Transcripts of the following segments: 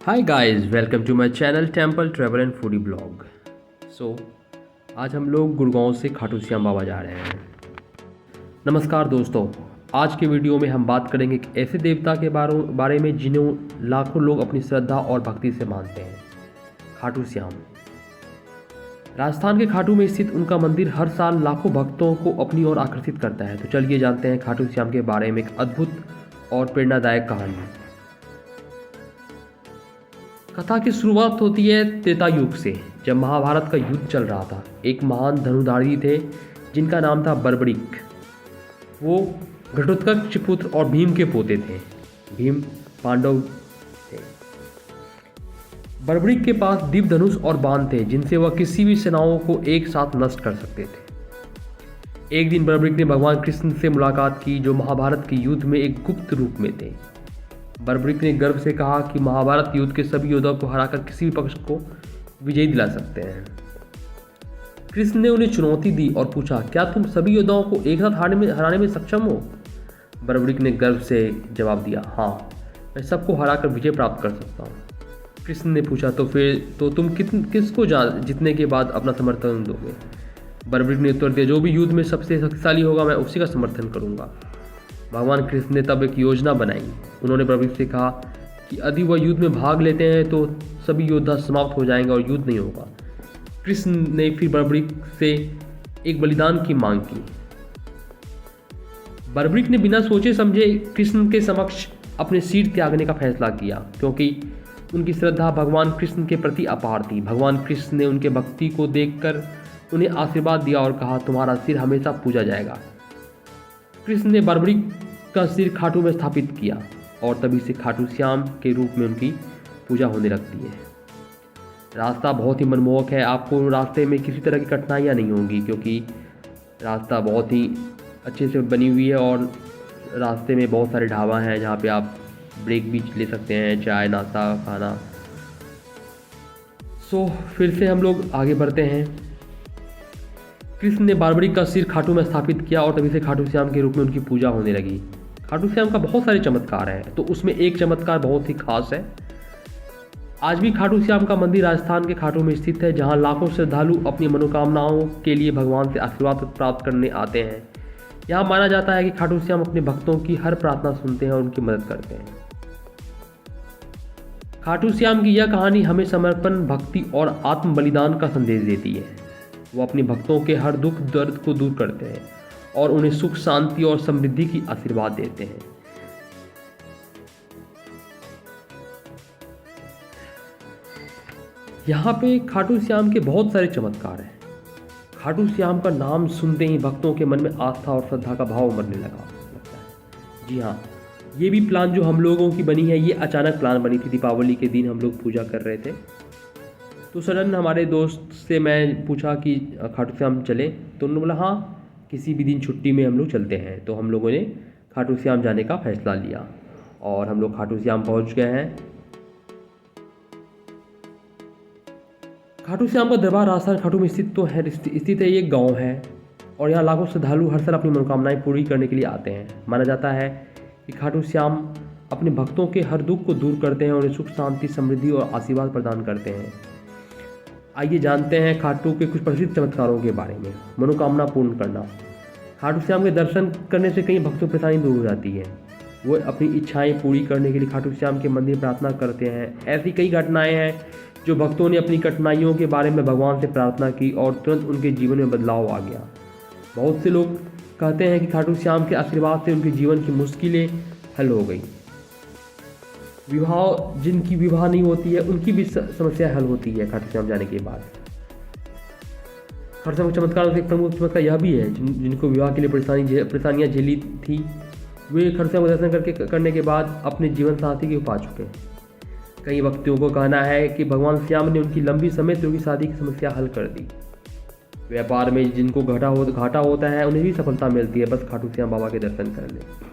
Hi guys, welcome to my channel temple travel and foodie blog. आज हम लोग गुड़गांव से खाटू श्याम बाबा जा रहे हैं। नमस्कार दोस्तों, आज के वीडियो में हम बात करेंगे एक ऐसे देवता के बारे में जिन्हें लाखों लोग अपनी श्रद्धा और भक्ति से मानते हैं, खाटू श्याम। राजस्थान के खाटू में स्थित उनका मंदिर हर साल लाखों भक्तों को अपनी ओर आकर्षित करता है। तो चलिए जानते हैं खाटू श्याम के बारे में एक अद्भुत और प्रेरणादायक कहानी। कथा की शुरुआत होती है त्रेता युग से, जब महाभारत का युद्ध चल रहा था। एक महान धनुधारी थे जिनका नाम था बर्बरीक। वो घटोत्कच पुत्र और भीम के पोते थे। भीम पांडव थे। बर्बरीक के पास दिव्य धनुष और बाण थे जिनसे वह किसी भी सेनाओं को एक साथ नष्ट कर सकते थे। एक दिन बर्बरीक ने भगवान कृष्ण से मुलाकात की, जो महाभारत के युद्ध में एक गुप्त रूप में थे। बर्बरीक ने गर्व से कहा कि महाभारत युद्ध के सभी योद्धाओं को हराकर किसी भी पक्ष को विजयी दिला सकते हैं। कृष्ण ने उन्हें चुनौती दी और पूछा, क्या तुम सभी योद्धाओं को एक साथ हराने में सक्षम हो? बर्बरीक ने गर्व से जवाब दिया, हाँ, मैं सबको हराकर विजय प्राप्त कर सकता हूँ। कृष्ण ने पूछा, तो तुम किसको जीतने के बाद अपना समर्थन दोगे? बर्बरीक ने उत्तर दिया, जो भी युद्ध में सबसे शक्तिशाली होगा मैं उसी का समर्थन करूँगा। भगवान कृष्ण ने तब एक योजना बनाई। उन्होंने बर्बरीक से कहा कि यदि वह युद्ध में भाग लेते हैं तो सभी योद्धा समाप्त हो जाएंगे और युद्ध नहीं होगा। कृष्ण ने फिर बर्बरीक से एक बलिदान की मांग की। बर्बरीक ने बिना सोचे समझे कृष्ण के समक्ष अपने सिर त्यागने का फैसला किया, क्योंकि उनकी श्रद्धा भगवान कृष्ण के प्रति अपार थी। भगवान कृष्ण ने उनके भक्ति को देखकर उन्हें आशीर्वाद दिया और कहा, तुम्हारा सिर हमेशा पूजा जाएगा। कृष्ण ने बर्बरीक का सिर खाटू में स्थापित किया और तभी से खाटू श्याम के रूप में उनकी पूजा होने लगती है। रास्ता बहुत ही मनमोहक है। आपको रास्ते में किसी तरह की कठिनाइयाँ नहीं होंगी, क्योंकि रास्ता बहुत ही अच्छे से बनी हुई है और रास्ते में बहुत सारे ढाबा हैं जहाँ पे आप ब्रेक भी ले सकते हैं, चाय नाश्ता खाना। फिर से हम लोग आगे बढ़ते हैं। कृष्ण ने बर्बरीक का सिर खाटू में स्थापित किया और तभी से खाटू श्याम के रूप में उनकी पूजा होने लगी। खाटू श्याम का बहुत सारे चमत्कार हैं, तो उसमें एक चमत्कार बहुत ही खास है। आज भी खाटू श्याम का मंदिर राजस्थान के खाटू में स्थित है, जहां लाखों श्रद्धालु अपनी मनोकामनाओं के लिए भगवान से आशीर्वाद प्राप्त करने आते हैं। यहाँ माना जाता है कि खाटू श्याम अपने भक्तों की हर प्रार्थना सुनते हैं और उनकी मदद करते हैं। खाटू श्याम की यह कहानी हमें समर्पण, भक्ति और आत्म बलिदान का संदेश देती है। वो अपने भक्तों के हर दुख दर्द को दूर करते हैं और उन्हें सुख, शांति और समृद्धि की आशीर्वाद देते हैं। यहाँ पे खाटू श्याम के बहुत सारे चमत्कार हैं। खाटू श्याम का नाम सुनते ही भक्तों के मन में आस्था और श्रद्धा का भाव उमड़ने लगता है। जी हाँ, ये भी प्लान जो हम लोगों की बनी है, ये अचानक प्लान बनी थी। दीपावली के दिन हम लोग पूजा कर रहे थे, तो सडन हमारे दोस्त से मैं पूछा कि खाटू श्याम चले, तो उन्होंने बोला हाँ, किसी भी दिन छुट्टी में हम लोग चलते हैं। तो हम लोगों ने खाटू श्याम जाने का फैसला लिया और हम लोग खाटू श्याम पहुंच गए हैं। खाटू श्याम का दरबार राजस्थान खाटू में स्थित है। ये गांव है और यहाँ लाखों श्रद्धालु हर साल अपनी मनोकामनाएं पूरी करने के लिए आते हैं। माना जाता है कि खाटू श्याम अपने भक्तों के हर दुख को दूर करते हैं और उन्हें सुख, शांति, समृद्धि और आशीर्वाद प्रदान करते हैं। आइए जानते हैं खाटू के कुछ प्रसिद्ध चमत्कारों के बारे में। मनोकामना पूर्ण करना। खाटू श्याम के दर्शन करने से कई भक्तों की परेशानी दूर हो जाती है। वो अपनी इच्छाएं पूरी करने के लिए खाटू श्याम के मंदिर प्रार्थना करते हैं। ऐसी कई घटनाएं हैं जो भक्तों ने अपनी कठिनाइयों के बारे में भगवान से प्रार्थना की और तुरंत उनके जीवन में बदलाव आ गया। बहुत से लोग कहते हैं कि खाटू श्याम के आशीर्वाद से उनके जीवन की मुश्किलें हल हो गई। जिनकी विवाह नहीं होती है उनकी भी समस्या हल होती है खाटू श्याम जाने के बाद। खाटू श्याम के चमत्कार से एक प्रमुख चमत्कार यह भी है, जिनको विवाह के लिए परेशानियां झेली थी, वे खाटू श्याम को दर्शन करने के बाद अपने जीवन साथी को पा चुके हैं। कई व्यक्तियों को कहना है कि भगवान श्याम ने उनकी लंबी समय से उनकी शादी की समस्या हल कर दी। व्यापार में जिनको घाटा होता है उन्हें भी सफलता मिलती है बस खाटू श्याम बाबा के दर्शन करने।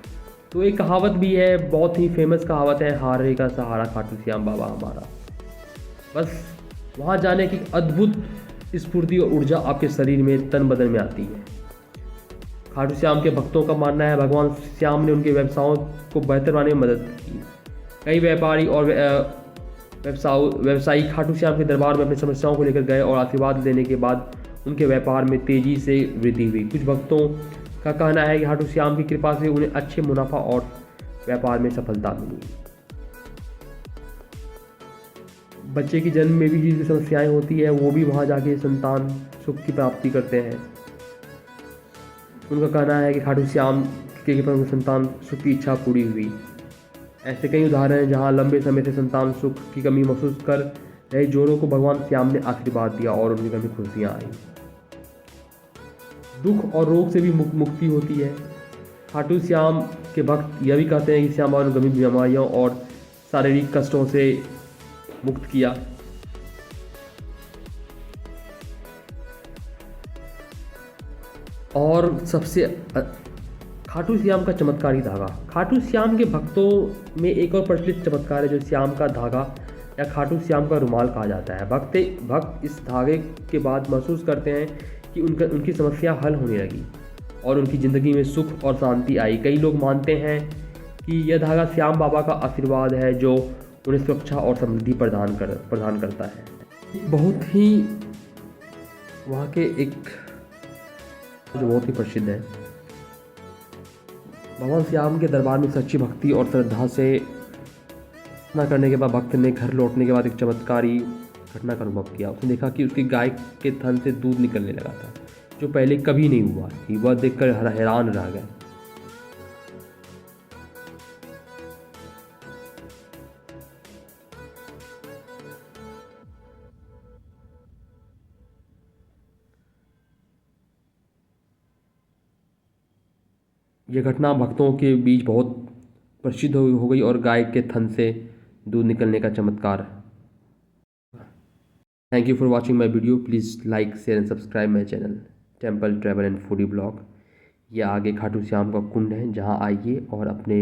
तो एक कहावत भी है, बहुत ही फेमस कहावत है, हारे का सहारा खाटू श्याम बाबा हमारा। बस वहाँ जाने की अद्भुत स्फूर्ति और ऊर्जा आपके शरीर में, तन बदन में आती है। खाटू श्याम के भक्तों का मानना है भगवान श्याम ने उनके व्यवसायों को बेहतर बनाने में मदद की। कई व्यापारी और व्यवसायी खाटू श्याम के दरबार में अपनी समस्याओं को लेकर गए और आशीर्वाद लेने के बाद उनके व्यापार में तेजी से वृद्धि हुई। कुछ भक्तों का कहना है कि खाटू श्याम की कृपा से उन्हें अच्छे मुनाफा और व्यापार में सफलता मिली। बच्चे की जन्म में भी जिसकी समस्याएं होती है वो भी वहाँ जाके संतान सुख की प्राप्ति करते हैं। उनका कहना है कि खाटू श्याम के कृपा से संतान सुख की इच्छा पूरी हुई। ऐसे कई उदाहरण हैं जहाँ लंबे समय से संतान सुख की कमी महसूस कर रहे जोड़ों को भगवान श्याम ने आशीर्वाद दिया और उनके घर में खुशियाँ आई। दुख और रोग से भी मुक्ति होती है। खाटू श्याम के भक्त यह भी कहते हैं कि श्याम बाबा ने गंभीर बीमारियों और शारीरिक कष्टों से मुक्त किया। और सबसे खाटू श्याम का चमत्कारी धागा। खाटू श्याम के भक्तों में एक और प्रचलित चमत्कार है जो श्याम का धागा या खाटू श्याम का रुमाल कहा जाता है। भक्त इस धागे के बाद महसूस करते हैं कि उनकी समस्या हल होने लगी और उनकी ज़िंदगी में सुख और शांति आई। कई लोग मानते हैं कि यह धागा श्याम बाबा का आशीर्वाद है जो उन्हें सुरक्षा और समृद्धि प्रदान करता है। बहुत ही वहाँ के एक जो बहुत ही प्रसिद्ध है, भगवान श्याम के दरबार में सच्ची भक्ति और श्रद्धा से प्रार्थना करने के बाद भक्त ने घर लौटने के बाद एक चमत्कारी घटना का अनुभव किया। उसने देखा कि उसकी गाय के थन से दूध निकलने लगा था जो पहले कभी नहीं हुआ। वह देखकर हैरान रह गए। यह घटना भक्तों के बीच बहुत प्रसिद्ध हो गई और गाय के थन से दूध निकलने का चमत्कार। Thank you for watching my video. Please like share and subscribe my channel temple travel and foodie blog. यह आगे खाटू श्याम का कुंड है जहाँ आइए और अपने